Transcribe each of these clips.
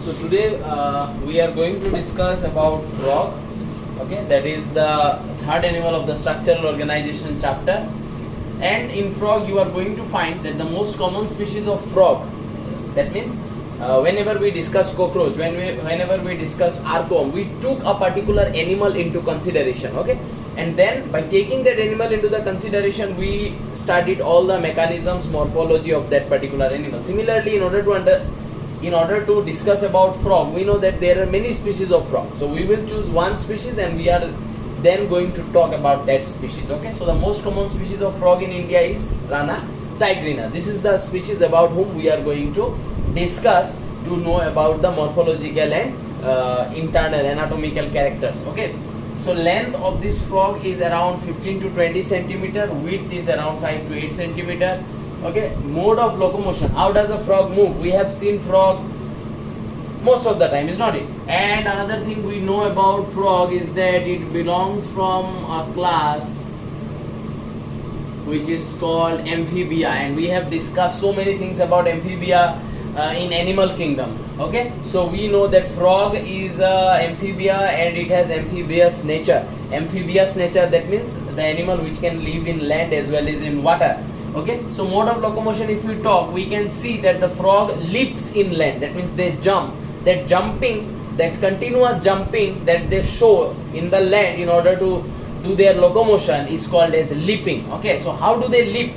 So today we are going to discuss about frog. Okay, that is the third animal of the structural organization chapter. And in frog you are going to find that the most common species of frog, that means whenever we discuss cockroach, whenever we discuss earthworm, we took a particular animal into consideration. Okay, and then by taking that animal into the consideration, we studied all the mechanisms, morphology of that particular animal. Similarly, in order to discuss about frog, we know that there are many species of frog. So we will choose one species and we are then going to talk about that species. Okay, so the most common species of frog in India is Rana tigrina. This is the species about whom we are going to discuss to know about the morphological and internal anatomical characters. Okay, so length of this frog is around 15 to 20 centimeter, width is around 5 to 8 centimeter. Okay, mode of locomotion, how does a frog move? We have seen frog most of the time, is not it? And another thing we know about frog is that it belongs from a class which is called amphibia, and we have discussed so many things about amphibia in animal kingdom. Okay, so we know that frog is amphibia and it has amphibious nature. Amphibious nature, that means the animal which can live in land as well as in water. Okay, so mode of locomotion, if we talk, we can see that the frog leaps inland, that means they jump. That jumping, that continuous jumping that they show in the land in order to do their locomotion is called as leaping. Okay, so how do they leap?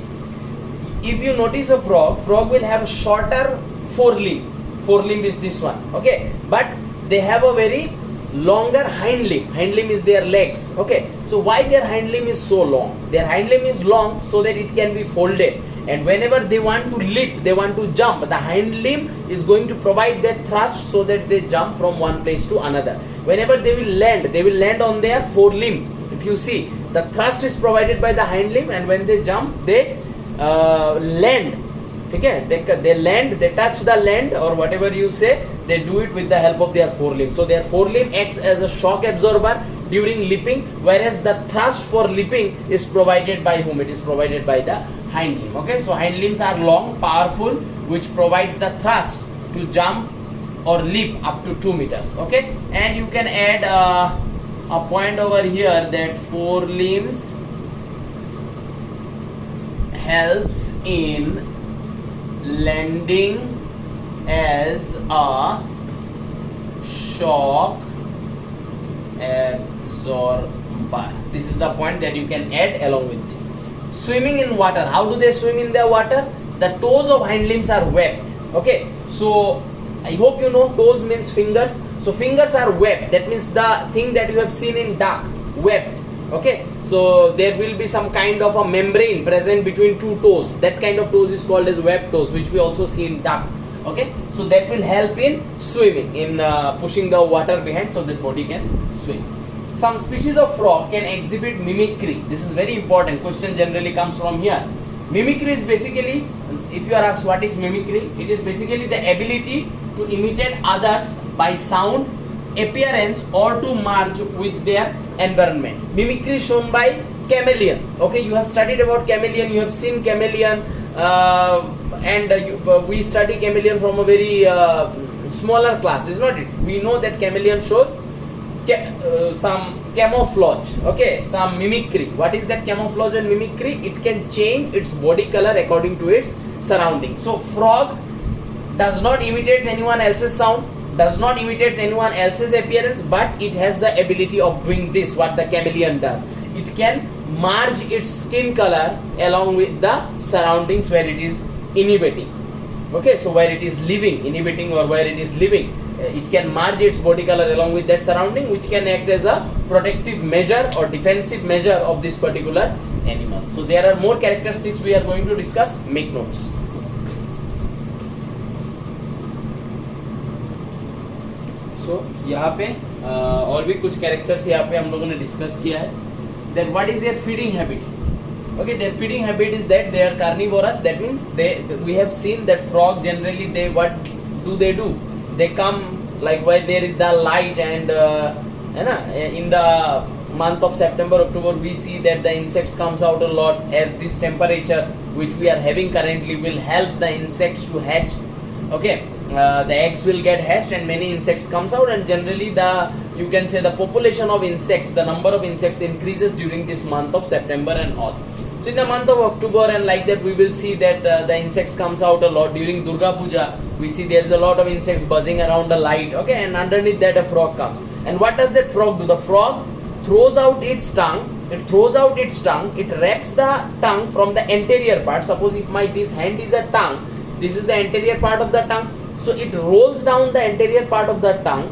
If you notice a frog will have a shorter forelimb. Forelimb is this one. Okay, but they have a very longer hind limb. Hind limb is their legs. Okay, so why their hind limb is so long? Their hind limb is long so that it can be folded, and whenever they want to leap, they want to jump, the hind limb is going to provide that thrust so that they jump from one place to another. Whenever they will land on their forelimb. If you see, the thrust is provided by the hind limb, and when they jump, they land. Okay, they land, they touch the land, or whatever you say, they do it with the help of their forelimb. So their forelimb acts as a shock absorber during leaping, whereas the thrust for leaping is provided by whom? It is provided by the hind limb. Okay, so hind limbs are long, powerful, which provides the thrust to jump or leap up to 2 meters. Okay, and you can add a point over here that forelimbs helps in landing as a shock absorber. This is the point that you can add along with this. Swimming in water, how do they swim in the water? The toes of hind limbs are webbed. Okay, so I hope you know toes means fingers. So fingers are webbed, that means the thing that you have seen in duck, webbed. Okay, so there will be some kind of a membrane present between two toes. That kind of toes is called as webbed toes, which we also see in duck. Okay, so that will help in swimming, in pushing the water behind so that body can swim. Some species of frog can exhibit mimicry. This is very important. Question generally comes from here. Mimicry is basically, if you are asked what is mimicry, it is basically the ability to imitate others by sound, appearance, or to merge with their environment. Mimicry is shown by chameleon. Okay, you have studied about chameleon, you have seen chameleon, we study chameleon from a very smaller class, is not it? We know that chameleon shows some camouflage, okay, some mimicry. What is that camouflage and mimicry? It can change its body color according to its surroundings. So frog does not imitate anyone else's sound, does not imitate anyone else's appearance, but it has the ability of doing this, what the chameleon does. It can merge its skin color along with the surroundings where it is inhibiting. Okay, so where it is living, inhibiting, or where it is living, it can merge its body color along with that surrounding, which can act as a protective measure or defensive measure of this particular animal. So there are more characteristics we are going to discuss. Make notes. So यहाँ पे और भी कुछ characters यहाँ पे हम लोगों ने discuss किया है. That what is their feeding habit? Okay, their feeding habit is that they are carnivorous. That means we have seen that frog generally what do? They come like where there is the light, and in the month of September, October, we see that the insects comes out a lot, as this temperature which we are having currently will help the insects to hatch. Okay, the eggs will get hatched and many insects comes out, and generally you can say the population of insects, the number of insects increases during this month of September and all. So in the month of October and like that, we will see that the insects comes out a lot. During Durga Puja, we see there is a lot of insects buzzing around the light, okay, and underneath that a frog comes. And what does that frog do? The frog throws out its tongue. It wraps the tongue from the anterior part. Suppose if this hand is a tongue, this is the anterior part of the tongue. So it rolls down the anterior part of the tongue,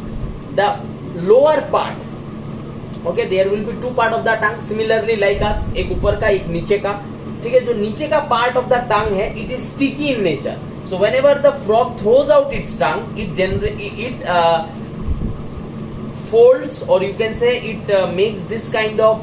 the lower part. Okay, there will be two part of the tongue. Similarly, like us, एक ऊपर का एक नीचे का, ठीक है. जो नीचे का part of the tongue है, it is sticky in nature. So whenever the frog throws out its tongue, it folds, or you can say it makes this kind of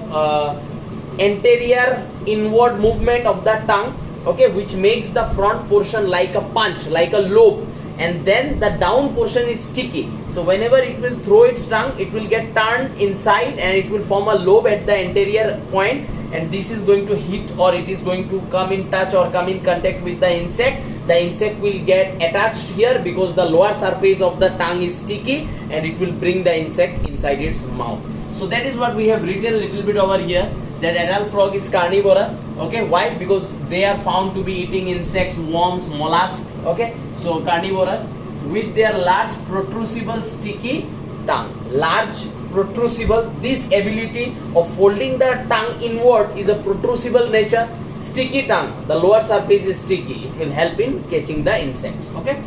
anterior inward movement of the tongue, okay, which makes the front portion like a punch, like a lobe, and then the down portion is sticky. So whenever it will throw its tongue, it will get turned inside and it will form a lobe at the anterior point, and this is going to hit, or it is going to come in touch or come in contact with the insect. The insect will get attached here because the lower surface of the tongue is sticky, and it will bring the insect inside its mouth. So that is what we have written a little bit over here, that adult frog is carnivorous. Okay, why? Because they are found to be eating insects, worms, mollusks. Okay, so carnivorous with their large protrusible sticky tongue. Large protrusible, this ability of folding the tongue inward is a protrusible nature. Sticky tongue, the lower surface is sticky, it will help in catching the insects. Okay,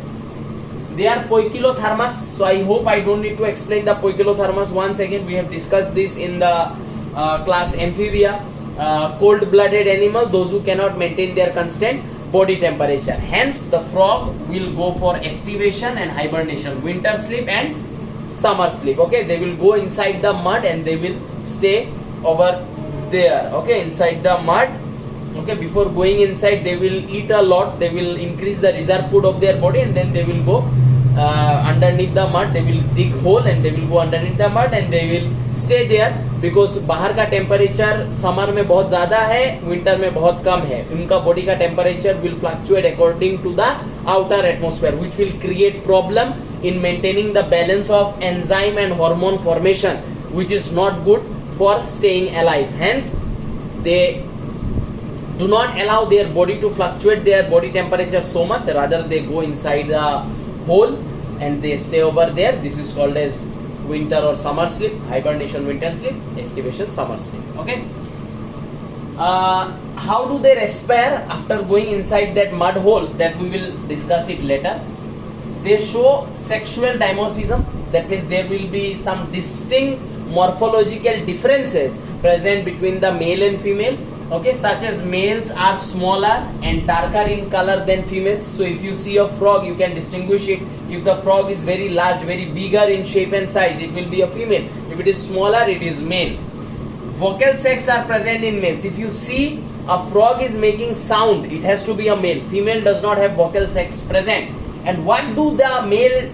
they are poikilothermous. So I hope I don't need to explain the poikilothermous once again. We have discussed this in the class amphibia. Cold-blooded animal, those who cannot maintain their constant body temperature. Hence the frog will go for estivation and hibernation, winter sleep and summer sleep. Okay, they will go inside the mud and they will stay over there, okay, inside the mud. Okay, before going inside, they will eat a lot, they will increase the reserve food of their body, and then they will go underneath the mud. They will dig hole and they will go underneath the mud and they will stay there, because बाहर का temperature summer में बहुत ज़्यादा है, winter में बहुत कम है. उनका बॉडी का temperature will fluctuate according to the outer atmosphere, which will create problem in maintaining the balance of enzyme and hormone formation, which is not good for staying alive. Hence, they do not allow their body to fluctuate their body temperature so much, rather they go inside the hole and they stay over there. This is called as winter or summer sleep, hibernation, winter sleep, estivation, summer sleep. Okay, how do they respire after going inside that mud hole? That we will discuss it later. They show sexual dimorphism, that means there will be some distinct morphological differences present between the male and female. Okay, such as males are smaller and darker in color than females. So if you see a frog, you can distinguish it. If the frog is very large, very bigger in shape and size, it will be a female. If it is smaller, it is male. Vocal sacs are present in males. If you see a frog is making sound, it has to be a male. Female does not have vocal sacs present. And what do the male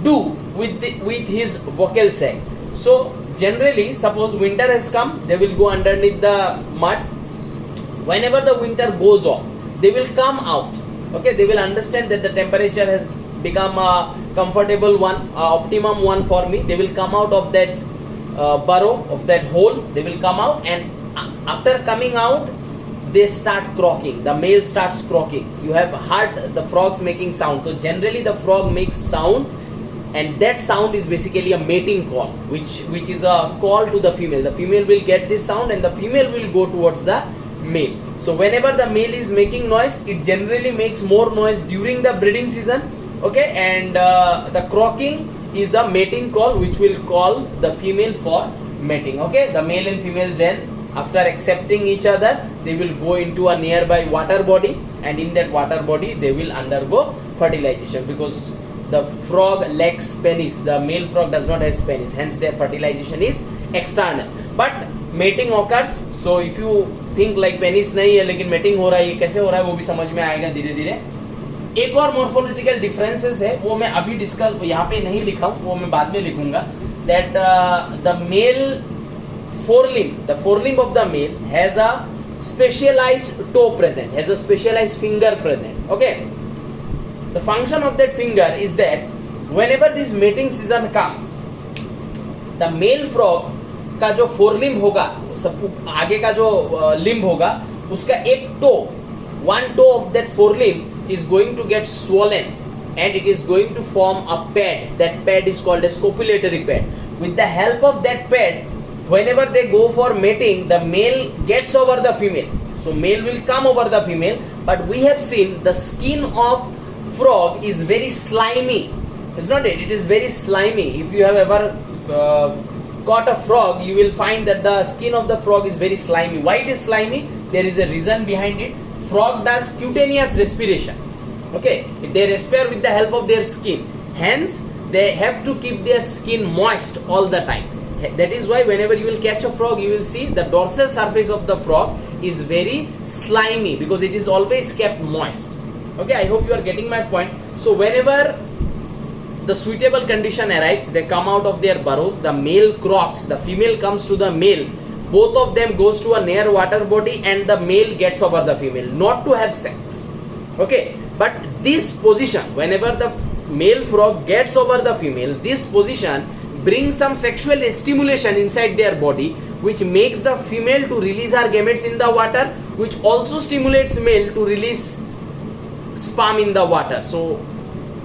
do with his vocal sac? So generally, suppose winter has come, they will go underneath the mud. Whenever the winter goes off, they will come out. Okay, they will understand that the temperature has become a comfortable one, optimum one for me. They will come out of that burrow, of that hole. They will come out, and after coming out, they start croaking. The male starts croaking. You have heard the frogs making sound. So generally, the frog makes sound, and that sound is basically a mating call, which is a call to the female. The female will get this sound and the female will go towards the male. So whenever the male is making noise, it generally makes more noise during the breeding season. Okay, and the croaking is a mating call, which will call the female for mating. Okay, the male and female then, after accepting each other, they will go into a nearby water body, and in that water body they will undergo fertilization, because the frog lacks penis. The male frog does not have penis, hence their fertilization is external. But mating occurs. So if you think like penis नहीं है लेकिन mating हो रहा है, ये कैसे हो रहा है वो भी समझ में आएगा धीरे धीरे. एक और morphological differences है, वो मैं अभी डिस्कस यहाँ पे नहीं लिखा हूँ, वो मैं बाद में लिखूंगा. That the male forelimb, the forelimb of the male has a specialized toe present, has a specialized finger present. Okay, The function of that finger is that whenever this mating season comes, the male frog का जो फोरलिम्ब होगा, सब आगे का जो limb होगा, उसका एक to, one toe of that forelimb is going to get swollen and it is going to form a pad. That pad is called a copulatory pad. With the help of that pad, whenever they go for mating, the male gets over the female. So male will come over the female, but we have seen the skin of frog is very slimy. It's not it, it is very slimy. If you have ever caught a frog, you will find that the skin of the frog is very slimy. Why it is slimy? There is a reason behind it. Frog does cutaneous respiration. Okay, they respire with the help of their skin. Hence, they have to keep their skin moist all the time. That is why whenever you will catch a frog, you will see the dorsal surface of the frog is very slimy because it is always kept moist. Okay, I hope you are getting my point. So whenever the suitable condition arrives, they come out of their burrows, the male croaks, the female comes to the male, both of them goes to a near water body and the male gets over the female, not to have sex. Okay, but this position, whenever the male frog gets over the female, this position brings some sexual stimulation inside their body, which makes the female to release her gametes in the water, which also stimulates male to release sperm in the water. So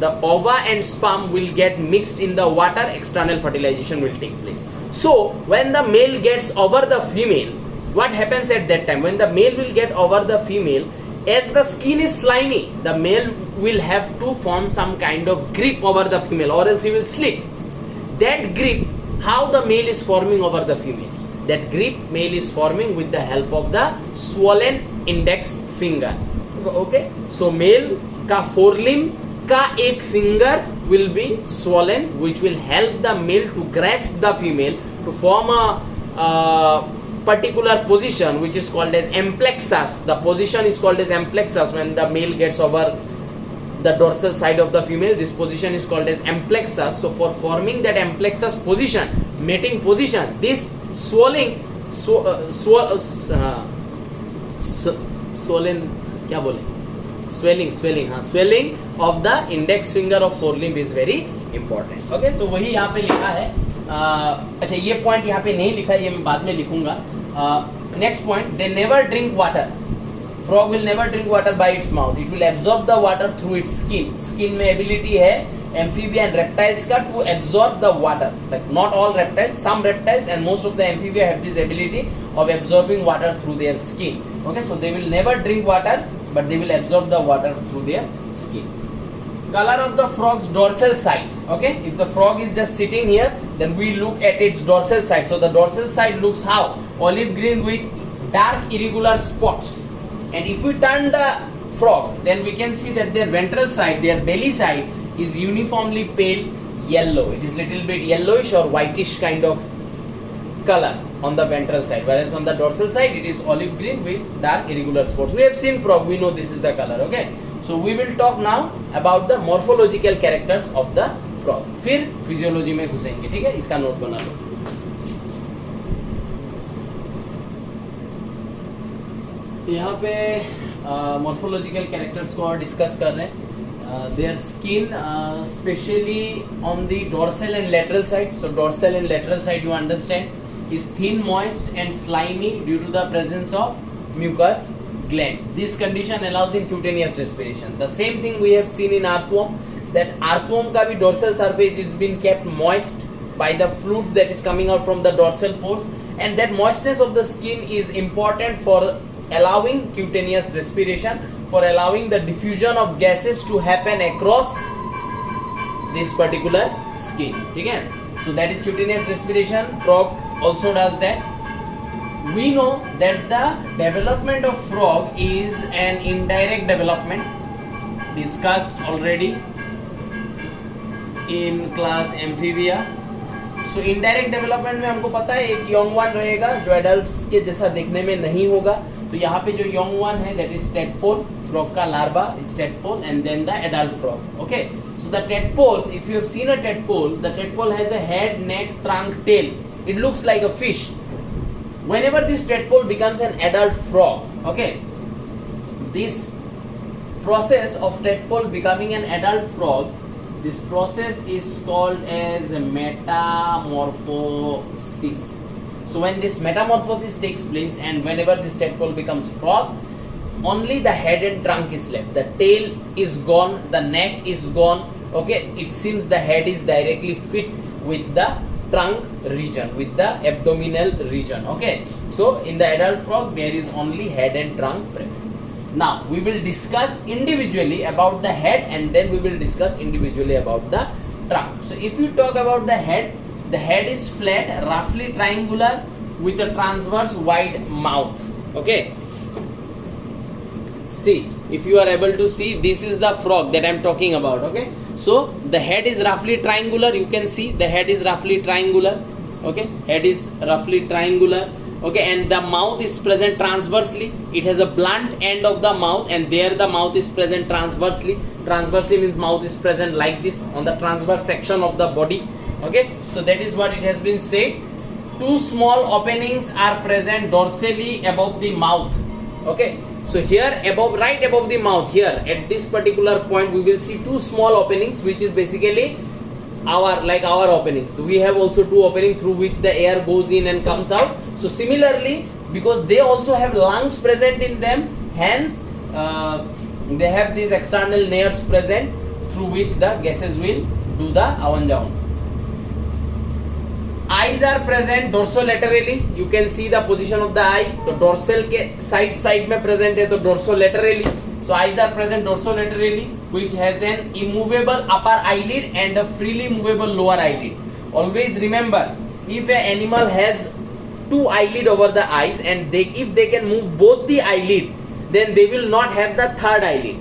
the ova and sperm will get mixed in the water, external fertilization will take place. So when the male gets over the female, what happens at that time? When the male will get over the female, as the skin is slimy, the male will have to form some kind of grip over the female, or else he will slip. That grip, how the male is forming over the female? That grip male is forming with the help of the swollen index finger. Okay, so male का forelimb का एक finger will be swollen, which will help the male to grasp the female to form a particular position which is called as amplexus. The position is called as amplexus. When the male gets over the dorsal side of the female, this position is called as amplexus. So for forming that amplexus position, mating position, this swelling, swollen, क्या बोले? Swelling of the index finger of forelimb is very important. Okay, so वही यहाँ पे लिखा है. अच्छा, ये point यहाँ पे नहीं लिखा है, ये मैं बाद में लिखूंगा. Next point, they never drink water. Frog will never drink water by its mouth. It will absorb the water through its skin. Skin में ability है amphibia and reptiles का to absorb the water. Like not all reptiles, some reptiles and most of the amphibia have this ability of absorbing water through their skin. Okay, so they will never drink water, but they will absorb the water through their skin. Color of the frog's dorsal side. Okay, if the frog is just sitting here, then we look at its dorsal side. So the dorsal side looks how? Olive green with dark irregular spots. And if we turn the frog, then we can see that their ventral side, their belly side is uniformly pale yellow. It is little bit yellowish or whitish kind of color on the ventral side, whereas on the dorsal side it is olive green with dark irregular spots. We have seen frog, we know this is the color. Okay, so we will talk now about the morphological characters of the frog. फिर physiology में घुसेंगे. ठीक है, इसका note बना लो. यहाँ पे morphological characters को और डिस्कस कर रहे हैं. Their skin, especially on the dorsal and lateral side. So dorsal and lateral side, you understand, is thin, moist and slimy due to the presence of mucus gland. This condition allows in cutaneous respiration. The same thing we have seen in earthworm, that earthworm का भी dorsal surface is been kept moist by the fluids that is coming out from the dorsal pores, and that moistness of the skin is important for allowing cutaneous respiration, for allowing the diffusion of gases to happen across this particular skin. ठीक है, so that is cutaneous respiration. Frog also does that. We know that the development of frog is an indirect development, discussed already in class amphibia. So indirect development में हमको पता है एक young one रहेगा जो adults के जैसा देखने में नहीं होगा. तो यहाँ पे जो young one है, that is tadpole, frog का larva is tadpole, and then the adult frog. Okay, so the tadpole, if you have seen a tadpole, the tadpole has a head, neck, trunk, tail. It looks like a fish. Whenever this tadpole becomes an adult frog, okay, this process of tadpole becoming an adult frog, this process is called as metamorphosis. So when this metamorphosis takes place and whenever this tadpole becomes frog, only the head and trunk is left. The tail is gone, the neck is gone. Okay, it seems the head is directly fit with the trunk region, with the abdominal region. Okay, so in the adult frog there is only head and trunk present. Now we will discuss individually about the head and then we will discuss individually about the trunk. So if you talk about the head is flat, roughly triangular with a transverse wide mouth. Okay, see, if you are able to see, this is the frog that I am talking about. Okay, so the head is roughly triangular. You can see the head is roughly triangular. Okay, head is roughly triangular. Okay, and the mouth is present transversely. It has a blunt end of the mouth and there the mouth is present transversely. Transversely means mouth is present like this on the transverse section of the body. Okay, so that is what it has been said. Two small openings are present dorsally above the mouth. Okay, so here above, right above the mouth, here at this particular point we will see two small openings, which is basically our openings. We have also two openings through which the air goes in and comes out. So similarly, because they also have lungs present in them, hence they have these external nares present through which the gases will do the awan jawan. Eyes are present dorsolaterally. You can see the position of the eye. तो dorsal के side में present है, तो dorsolaterally. So eyes are present dorsolaterally, which has an immovable upper eyelid and a freely movable lower eyelid. Always remember, if an animal has two eyelid over the eyes and if they can move both the eyelid, then they will not have the third eyelid.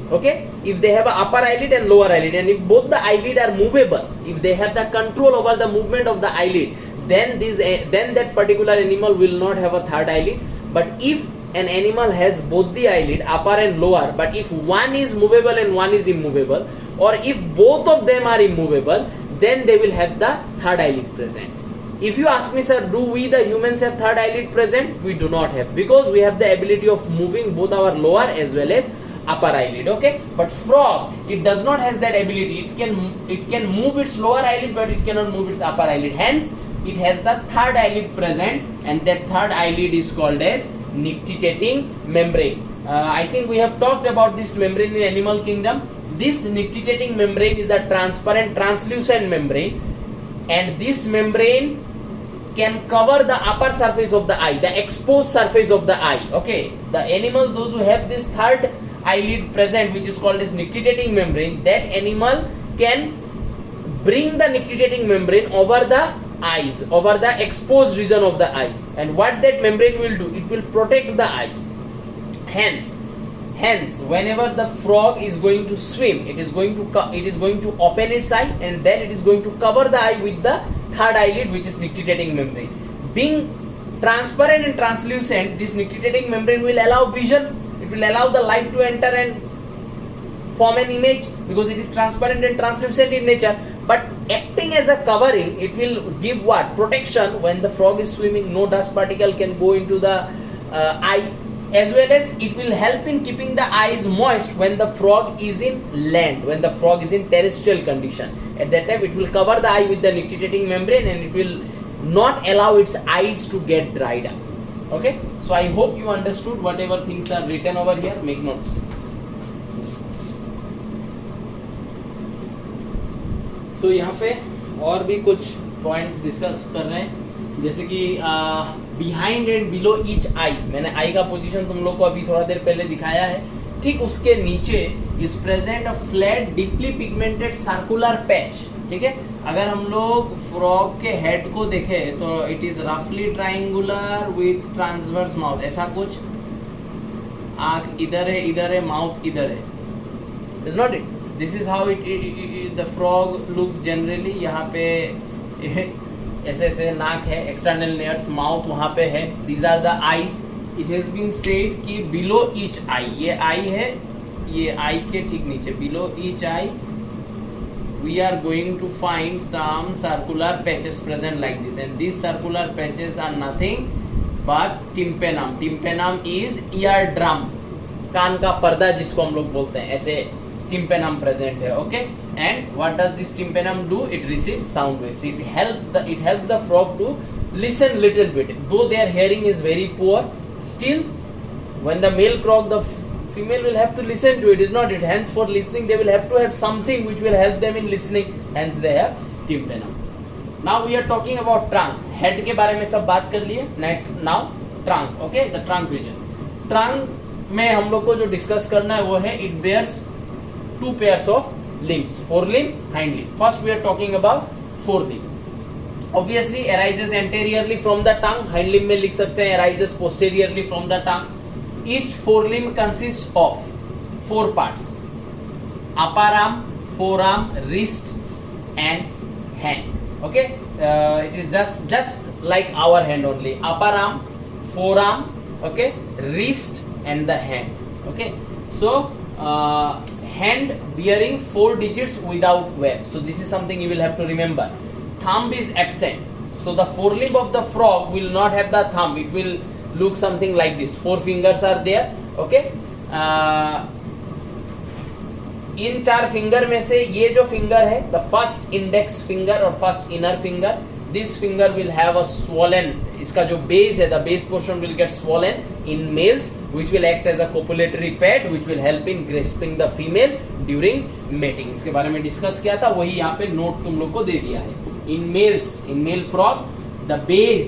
Okay, if they have an upper eyelid and lower eyelid, and if both the eyelid are movable, if they have the control over the movement of the eyelid, then that particular animal will not have a third eyelid. But if an animal has both the eyelid, upper and lower, but if one is movable and one is immovable, or if both of them are immovable, then they will have the third eyelid present. If you ask me, sir, do we the humans have third eyelid present? We do not have, because we have the ability of moving both our lower as well as upper eyelid. Okay, but frog, it does not has that ability. It can move its lower eyelid, but it cannot move its upper eyelid. Hence, it has the third eyelid present, and that third eyelid is called as nictitating membrane. I think we have talked about this membrane in animal kingdom. This nictitating membrane is a transparent, translucent membrane, and this membrane can cover the upper surface of the eye, the exposed surface of the eye. Okay, the animals, those who have this third eyelid present, which is called as nictitating membrane, that animal can bring the nictitating membrane over the eyes, over the exposed region of the eyes. And what that membrane will do, it will protect the eyes. Hence, whenever the frog is going to swim, it is going to open its eye, and then it is going to cover the eye with the third eyelid, which is nictitating membrane. Being transparent and translucent, this nictitating membrane will allow vision. It will allow the light to enter and form an image, because it is transparent and translucent in nature. But acting as a covering, it will give what? Protection. When the frog is swimming, no dust particle can go into the eye, as well as it will help in keeping the eyes moist when the frog is in land, when the frog is in terrestrial condition. At that time, it will cover the eye with the nictitating membrane, and it will not allow its eyes to get dried up. Okay, so I hope you understood whatever things are written over here. Make notes. So यहाँ पे और भी कुछ points discuss कर रहे हैं, जैसे कि बिहाइंड एंड बिलो ईच आई, मैंने आई का पोजीशन तुम लोग को अभी थोड़ा देर पहले दिखाया है. ठीक उसके नीचे is present a flat deeply pigmented circular patch. ठीक है, अगर हम लोग फ्रॉग के हेड को देखें तो इट इज रफली ट्राइंगुलर विथ ट्रांसवर्स माउथ. ऐसा कुछ, आंख इधर है, माउथ इधर है. Is not it? This is how the frog looks generally. यहाँ पे ऐसे नाक है, एक्सटर्नल नेयर्स, माउथ वहाँ पे है. These are the eyes. It has been said कि बिलो ईच आई, ये आई है, ये आई के ठीक नीचे, below each eye we are going to find some circular patches present like this, and these circular patches are nothing but tympanum. Tympanum is eardrum. कान का पर्दा जिसको हम लोग बोलते हैं, ऐसे टिम्पेनम प्रेजेंट है. Okay, and what does this tympanum do? It receives sound waves. It helps the frog to listen little bit, though their hearing is very poor. Still, when the male croak, the female will have to listen to it. Is not it? Hence, for listening, they will have to have something which will help them in listening. Hence, they have tympanum. Now we are talking about trunk. Head के बारे में सब बात कर लिए. Now trunk. Okay, the trunk region. Trunk में हम लोग को जो डिस्कस करना है वो है it bears two pairs of limbs, forelimb, hind limb. First, we are talking about forelimb. Obviously arises anteriorly from the tongue. Hind limb में लिख सकते हैं arises posteriorly from the tongue. Each forelimb consists of 4 parts: upper arm, forearm, wrist, and hand. Okay, it is just like our hand only. Upper arm, forearm, okay, wrist, and the hand. Okay, so hand bearing 4 digits without web. So this is something you will have to remember. Thumb is absent, so the forelimb of the frog will not have the thumb. It will look something like this. 4 fingers are there. Okay, in 4 finger में से ये जो finger है, the first index finger or first inner finger, this finger will have a swollen, इसका जो base है, the base portion will get swollen in males, which will act as a copulatory pad, which will help in grasping the female during mating. इसके बारे में discuss किया था, वही यहाँ पे नोट तुम लोग को दे दिया है. In male frog, the base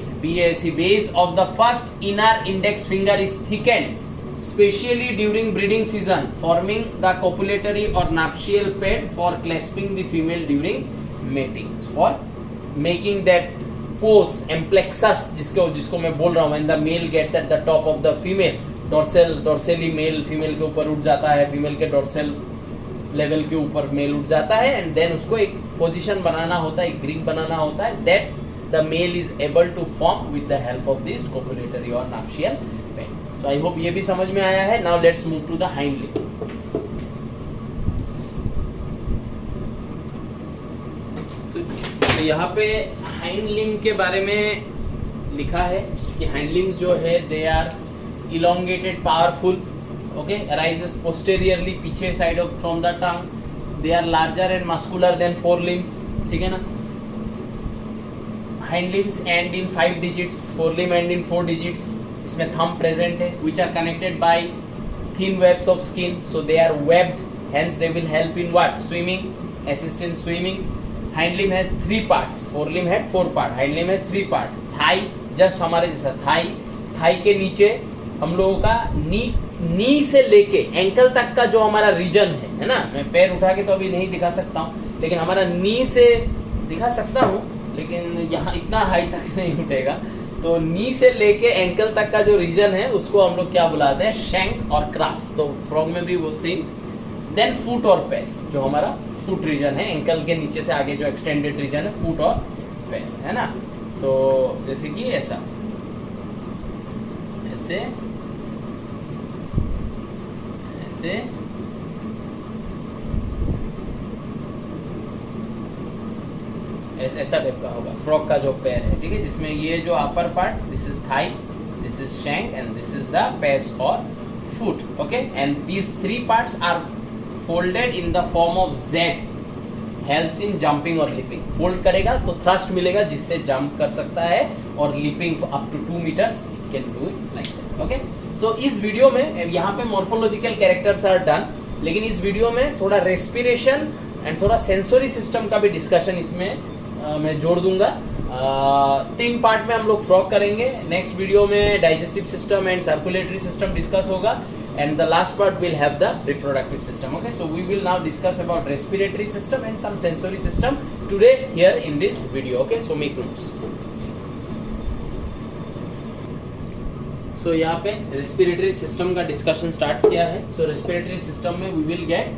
of the first inner index finger is thickened, especially during breeding season, forming the copulatory or nuptial pad for clasping the female during mating, for making that pose amplexus जिसको मैं बोल रहा हूँ. when the male gets at the top of the female, dorsally male female के ऊपर उठ जाता है, female के dorsal लेवल के ऊपर मेल उठ जाता है, एंड देन उसको एक पोजीशन बनाना होता है, एक ग्रिप बनाना होता है, that the male is able to form with the help of this copulatory और nuptial paid. So I hope ये भी समझ में आया है. Now let's move to the hind limb. तो यहाँ पे हाइंड लिम्ब के बारे में लिखा है कि हाइंड लिम्ब जो है they are elongated, powerful. Okay, arises posteriorly, पीछे side of from the tongue. They are larger and muscular than forelimbs. ठीक है ना? Hind limbs end in 5 digits, forelimb end in 4 digits. इसमें thumb present है, which are connected by thin webs of skin. So they are webbed. Hence they will help in what? Swimming, assist in swimming. Hind limb has 3 parts. Forelimb had 4 parts. Hind limb has 3 parts. Thigh, just हमारे जैसा thigh के नीचे हम लोगों का नी से लेके ankle तक का जो हमारा रीजन है ना, मैं पैर उठा के तो अभी नहीं दिखा सकता हूँ, लेकिन हमारा नी से दिखा सकता हूँ, लेकिन यहाँ इतना हाई तक नहीं उठेगा. तो नी से लेके एंकल तक का जो रीजन है उसको हम लोग क्या बुलाते हैं? शैंक और क्रास. तो फ्रॉग में भी वो सेम. देन फुट और पेस, जो हमारा फुट रीजन है, एंकल के नीचे से आगे जो एक्सटेंडेड रीजन है, फुट और पेस है ना. तो जैसे कि ऐसा, ऐसे से ऐसा टाइप का होगा फ्रॉग का जो पैर है. ठीक है, जिसमें ये जो upper part, this is thigh, this is shank and this is the pes और foot. Okay, and these 3 parts are folded in the form of Z. Helps in jumping और लिपिंग. फोल्ड करेगा तो थ्रस्ट मिलेगा जिससे jump कर सकता है, और leaping up to 2 meters it can do it like that. Okay, so इस वीडियो में यहाँ पे मॉर्फोलॉजिकल कैरेक्टर्स आर डन, लेकिन इस वीडियो में थोड़ा रेस्पिरेशन एंड थोड़ा सेंसरी सिस्टम का भी डिस्कशन इसमें मैं जोड़ दूंगा. 3 पार्ट में हम लोग फ्रॉग करेंगे. नेक्स्ट वीडियो में digestive system and circulatory system discuss होगा, and the last part will have the reproductive system. Okay, so we will now discuss about respiratory system and some sensory system today here in this video. Okay, so make notes. So यहाँ पे respiratory system का discussion start किया है. So respiratory system में we will get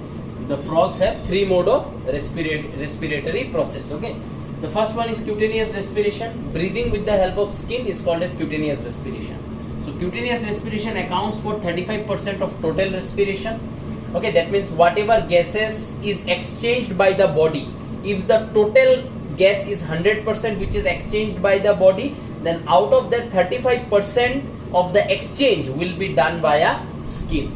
the frogs have 3 mode of respiratory process. Okay, the first one is cutaneous respiration. Breathing with the help of skin is called as cutaneous respiration. So cutaneous respiration accounts for 35% of total respiration. Okay, that means whatever gases is exchanged by the body, if the total gas is 100% which is exchanged by the body, then out of that 35% of the exchange will be done via skin.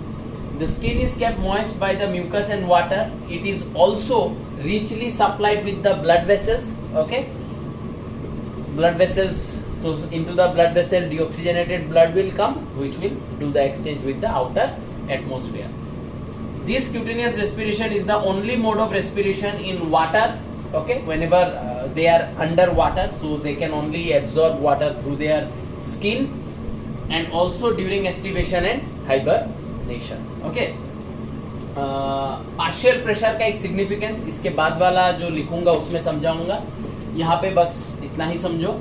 The skin is kept moist by the mucus and water. It is also richly supplied with the blood vessels. Okay, blood vessels. So into the blood vessel, deoxygenated blood will come, which will do the exchange with the outer atmosphere. This cutaneous respiration is the only mode of respiration in water. Okay, whenever they are underwater, so they can only absorb water through their skin, and also during estivation and hibernation. Okay, partial pressure का एक significance इसके बाद वाला जो लिखूंगा उसमें समझाऊंगा, यहाँ पे बस इतना ही समझो.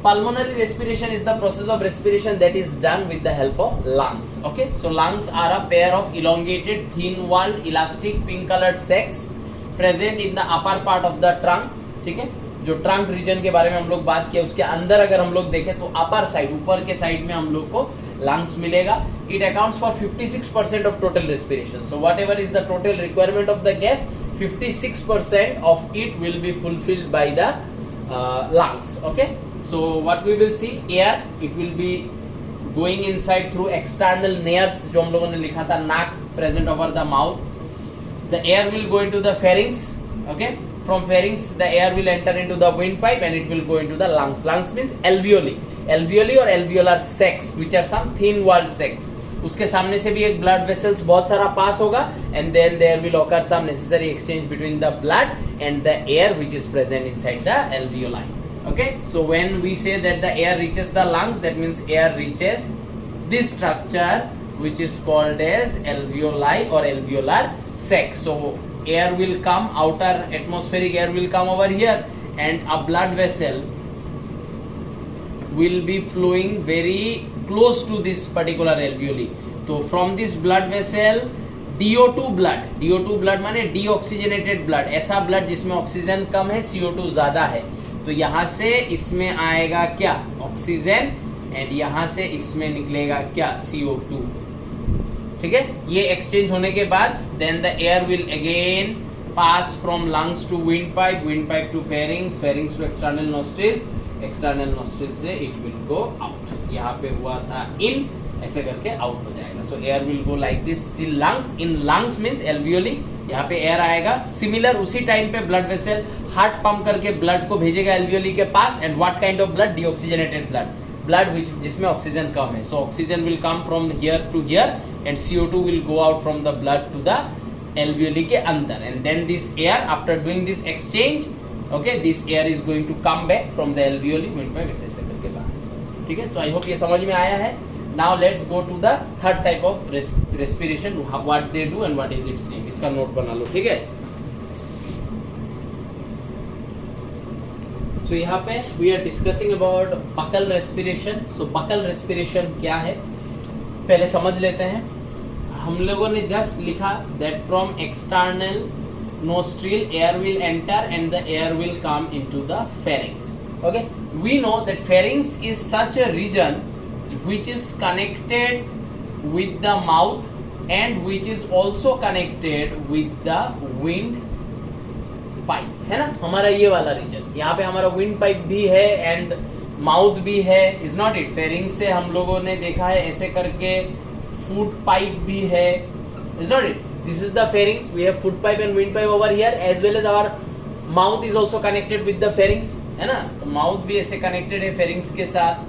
Pulmonary respiration is the process of respiration that is done with the help of lungs. Okay, so lungs are a pair of elongated, thin-walled, elastic, pink-colored sacs present in the upper part of the trunk. ठीक है, जो trunk reason के बारे में हम लोग बात किया उसके अंदर अगर हम लोग देखें तो अपर साइड, ऊपर के साइड में हम लोग को lungs मिलेगा. It accounts for 56% of total respiration. So whatever is the total requirement of the gas, 56% of it will be fulfilled by the lungs. Okay, so what we will see, air, it will be going inside through external nares जो हम लोगों ने लिखा था, nac present over the mouth. The air will go into the pharynx. Okay, from pharynx the air will enter into the windpipe and it will go into the lungs. Lungs means alveoli. Alveoli or alveolar sacs, which are some thin walled sacs. उसके सामने से भी एक blood vessels बहुत सारा पास होगा, and then there will occur some necessary exchange between the blood and the air which is present inside the alveoli. Okay, so when we say that the air reaches the lungs, that means air reaches this structure which is called as alveoli or alveolar sac. So air will come, outer atmospheric air will come over here, and a blood vessel will be flowing very close to this particular alveoli. So from this blood vessel, DO2 blood माने deoxygenated blood, ऐसा blood जिसमें oxygen कम है, CO2 ज़्यादा है. तो यहाँ से इसमें आएगा क्या, ऑक्सीजन, एंड यहाँ से इसमें निकलेगा क्या, CO2. ठीक है, ये एक्सचेंज होने के बाद then the air will again pass from lungs to windpipe, windpipe to pharynx, pharynx to external nostrils, external nostrils से it will go out. यहाँ पे हुआ था in, ऐसे करके आउट हो जाएगा. So air will go like this till lungs. In lungs means alveoli, यहाँ पे एयर आएगा. सिमिलर उसी टाइम पे ब्लड वेसल हार्ट पंप करके ब्लड को भेजेगा alveoli के पास. And what kind of blood, deoxygenated blood, blood जिसमें ऑक्सीजन कम है. So oxygen will come from here to here and CO2 will go out from the blood to the alveoli के अंदर. And then this air, after doing this exchange, okay, this air is going to come back from the alveoli windpipe, ऐसे ऐसे करके बाहर. ठीक है, सो I hope ये समझ में आया है. Now let's go to the third type of respiration, what they do and what is its name. इसका नोट बना लो. ठीक है, so यहाँ पे we are discussing about buccal respiration. So buccal respiration क्या है, पहले समझ लेते हैं. हम लोगों ने just लिखा that from external nostril air will enter and the air will come into the pharynx. Okay, we know that pharynx is such a region which is connected with the mouth and which is also connected with the wind pipe. है ना, हमारा ये वाला reason, यहाँ पे हमारा wind pipe भी है एंड माउथ भी है. इज नॉट इट, फेरिंग्स से हम लोगों ने देखा है ऐसे करके फूड पाइप भी है. Is not it, this is the pharynx. We have food pipe and windpipe over here, as well as our mouth is also connected with the pharynx. है ना, तो माउथ भी ऐसे कनेक्टेड है pharynx के साथ.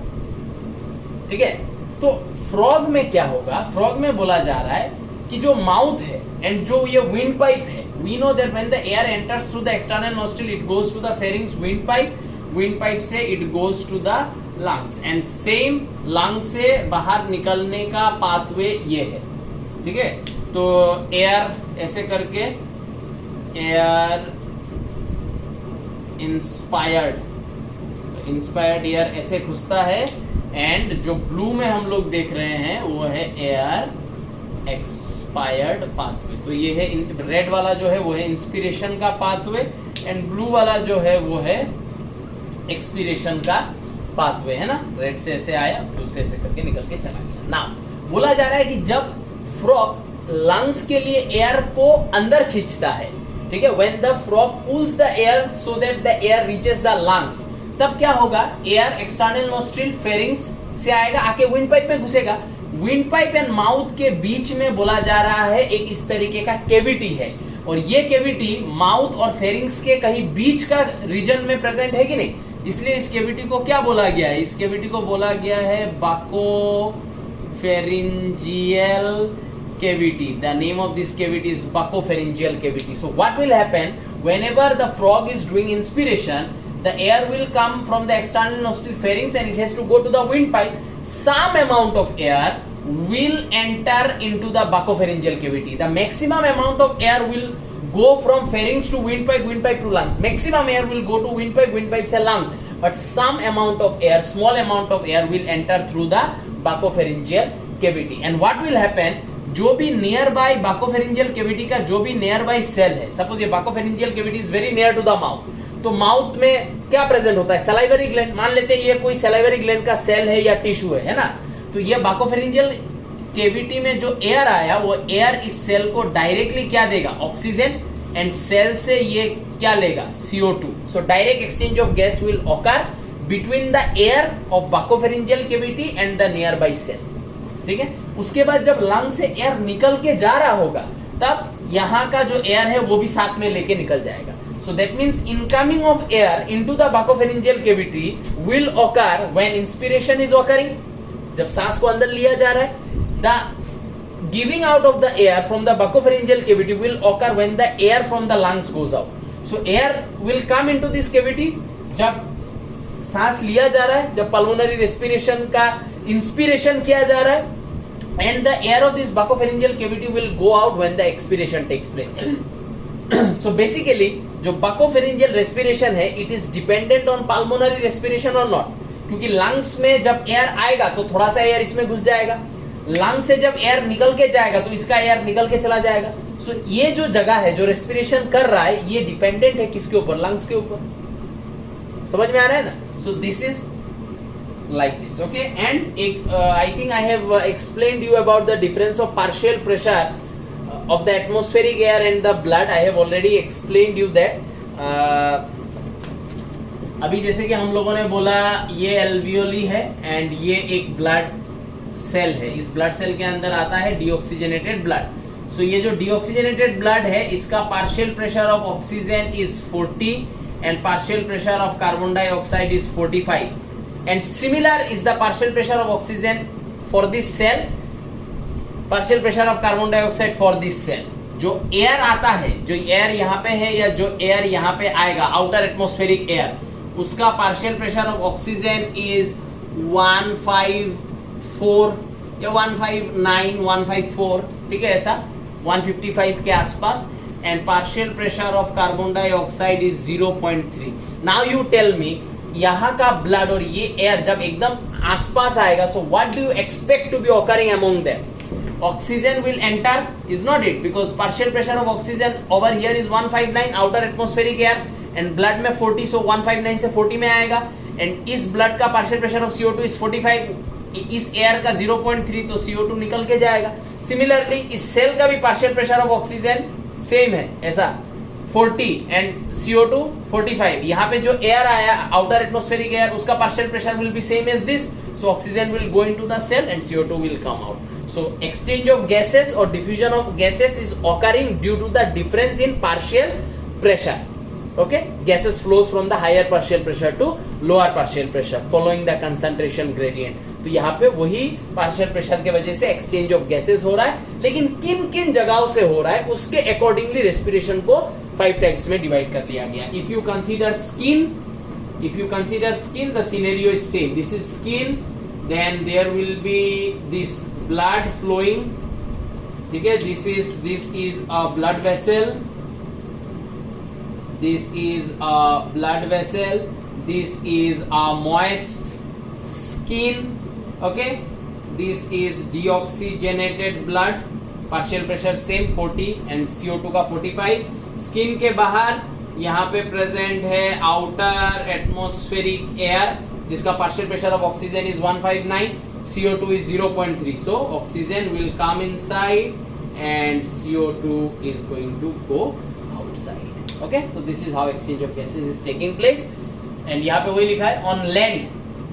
ठीक है, तो फ्रॉग में क्या होगा, फ्रॉग में बोला जा रहा है कि जो माउथ है एंड जो ये विंड पाइप है, we know that when the air enters through the external nostril it goes to the pharynx wind pipe से it goes to the lungs, and same lung से बाहर निकलने का पाथवे ये है. ठीक है, तो एयर ऐसे करके, एयर इंस्पायर्ड एयर ऐसे घुसता है, एंड जो ब्लू में हम लोग देख रहे हैं वो है एयर एक्सपायर्ड पाथवे. तो ये है रेड वाला जो है वो है इंस्पिरेशन का पाथवे, एंड ब्लू वाला जो है वो है एक्सपीरेशन का पाथवे. है ना, रेड से ऐसे आया, ब्लू से ऐसे करके निकल के चला गया. नाउ बोला जा रहा है कि जब फ्रॉग लंग्स के लिए एयर को अंदर खींचता है, ठीक है, when the frog pulls the air so that the air reaches the lungs, तब क्या होगा, एयर एक्सटर्नल नोस्ट्रिल फेरिंग्स से आएगा, आके विंड पाइप में घुसेगा. विंड पाइप एंड माउथ के बीच में बोला जा रहा है एक इस तरीके का केविटी है, और ये केविटी माउथ और फेरिंग्स के कहीं बीच का रीजन में प्रेजेंट है कि नहीं, इसलिए इस केविटी को क्या बोला गया है, इस केविटी को बोला गया है बकोफेरिंजियल cavity. The name of this cavity is buccopharyngeal cavity. So what will happen whenever the frog is doing inspiration, the air will come from the external nostril pharynx and it has to go to the windpipe. Some amount of air will enter into the buccopharyngeal cavity. The maximum amount of air will go from pharynx to windpipe, windpipe to lungs. Maximum air will go to windpipe, windpipe से lungs. But some amount of air, small amount of air will enter through the buccopharyngeal cavity. And what will happen? जो भी near bye बाकोफेरिंजियल cavity का जो भी near by cell है, suppose ये buccopharyngeal cavity is very near to the mouth, तो mouth में क्या प्रेजेंट होता है, सलाइवरी ग्लैंड, मान लेते हैं ये कोई सलाइवरी ग्लैंड का सेल है या टिश्यू है ना, तो ये बाकोफेरिंजियल केविटी में जो एयर आया वो एयर इस सेल को डायरेक्टली क्या देगा, ऑक्सीजन, एंड सेल से ये क्या लेगा, CO2. So direct exchange of gas will occur between the air of buccopharyngeal cavity and the near by cell. ठीक है, उसके बाद जब लंग से एयर निकल के जा रहा होगा तब यहाँ का जो एयर है वो भी साथ में लेके निकल जाएगा. So that means incoming of air into the buccopharyngeal cavity will occur when inspiration is occurring, जब सांस को अंदर लिया जा रहा है. The giving out of the air from the buccopharyngeal cavity will occur when the air from the lungs goes out. So air will come into this cavity जब सांस लिया जा रहा है, जब पल्मोनरी रेस्पिरेशन का इंस्पिरेशन किया जा रहा है, and the air of this buccopharyngeal cavity will go out when the expiration takes place. So basically जो buccopharyngeal respiration है it is dependent on pulmonary respiration or not, क्योंकि lungs में जब air आएगा तो थोड़ा सा air इसमें घुस जाएगा, lungs से जब air निकल के जाएगा तो इसका air निकल के चला जाएगा. So ये जो जगह है जो respiration कर रहा है ये dependent है किसके ऊपर, lungs के ऊपर. समझ में आ रहा है ना. So this is like this, okay. And I think I have explained you about the difference of partial pressure of the atmospheric air and the blood. I have already explained you that. अभी जैसे कि हम लोगों ने बोला ये alveoli है and ये एक ब्लड सेल है, इस ब्लड सेल के अंदर आता है डीऑक्सीजनेटेड ब्लड. सो ये जो डीऑक्सीजनेटेड ब्लड है इसका partial pressure of oxygen is 40 and partial pressure of carbon dioxide is 45. And similar is the partial pressure of oxygen for this cell, partial pressure of carbon dioxide for this cell. जो air आता है, जो air यहाँ पे है या जो air यहाँ पे आएगा, आउटर एटमॉस्फेरिक एयर, उसका partial pressure of oxygen is 154 या 159, 154, ठीक है, ऐसा 155 के आसपास. And partial pressure of carbon dioxide is 0.3. Now you tell me यहाँ का ब्लड और ये एयर जब एकदम आसपास आएगा, so what do you expect to be occurring among them? Oxygen will enter, is not it, because partial pressure of oxygen over here is 159 outer atmospheric air and blood में 40, सो 159 से 40 में आएगा. एंड इस blood का partial pressure of CO2 is 45, इस air का 0.3, तो CO2 निकल के जाएगा. सिमिलरली इस सेल का भी partial pressure of oxygen same है, ऐसा 40 एंड CO2 45. यहाँ पे जो एयर आया आउटर एटमॉस्फेरिक एयर उसका partial pressure will be same as this, so oxygen will go into the cell and CO2 will come out. So exchange of gases और diffusion of gases is occurring due to the difference in partial pressure. Okay, gases flows from the higher partial pressure to lower partial pressure following the concentration gradient. तो यहाँ पे वही partial pressure के वजह से exchange of gases हो रहा है, लेकिन किन किन जगहों से हो रहा है उसके accordingly respiration को 5 types में divide कर लिया गया. If you consider skin, the scenario is same. This is skin, then there will be this blood flowing. ठीक है, this is a blood vessel. This is a blood vessel. This is a moist skin. Okay. This is deoxygenated blood. Partial pressure same 40 and CO2 का 45. Skin के बाहर यहाँ पे present है outer atmospheric air जिसका partial pressure of oxygen is 159. CO2 is 0.3. So oxygen will come inside and CO2 is going to go outside. Okay, so this is how exchange of gases is taking place. And यहाँ पे वही लिखा है on land.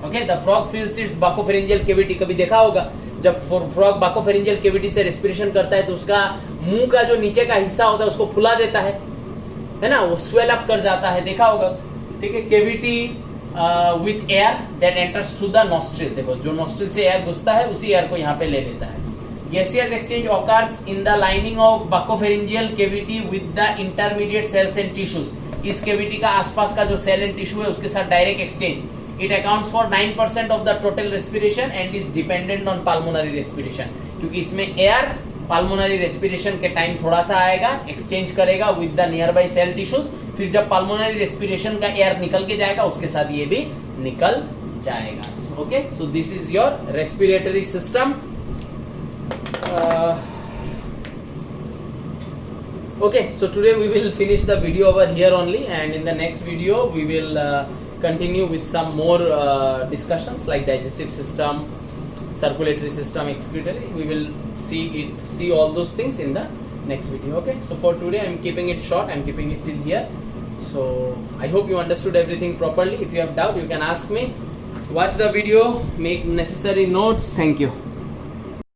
Okay, the frog fills its buccopharyngeal cavity. कभी देखा होगा जब frog बाकोफेरिंजियल cavity से रेस्पिरेशन करता है तो उसका मुंह का जो नीचे का हिस्सा होता है उसको फुला देता है ना, वो स्वेल अप कर जाता है, देखा होगा, ठीक है। Cavity with air that enters through the nostril, देखो जो नॉस्ट्रिल से एयर घुसता है उसी एयर को यहाँ पे ले लेता है। Gaseous exchange occurs in the lining of buccopharyngeal cavity with the intermediate cells and tissues, इस कैविटी का आसपास का जो सेल एंड टिश्यू है उसके साथ direct exchange. It accounts for 9% of the total respiration and is dependent on pulmonary respiration, क्योंकि इसमें एयर पाल्मोनरी रेस्पिरेशन के टाइम थोड़ा सा आएगा, एक्सचेंज करेगा with the near by cell tissues, फिर जब पाल्मोनरी रेस्पिरेशन का एयर निकल के जाएगा उसके साथ ये भी निकल जाएगा। Okay, so this is your respiratory system. Okay, so today we will finish the video over here only, and in the next video we will continue with some more discussions like digestive system, circulatory system, excretory. We will see all those things in the next video. Okay, so for today I am keeping it short, I am keeping it till here. So I hope you understood everything properly. If you have doubt you can ask me. Watch the video, make necessary notes. Thank you.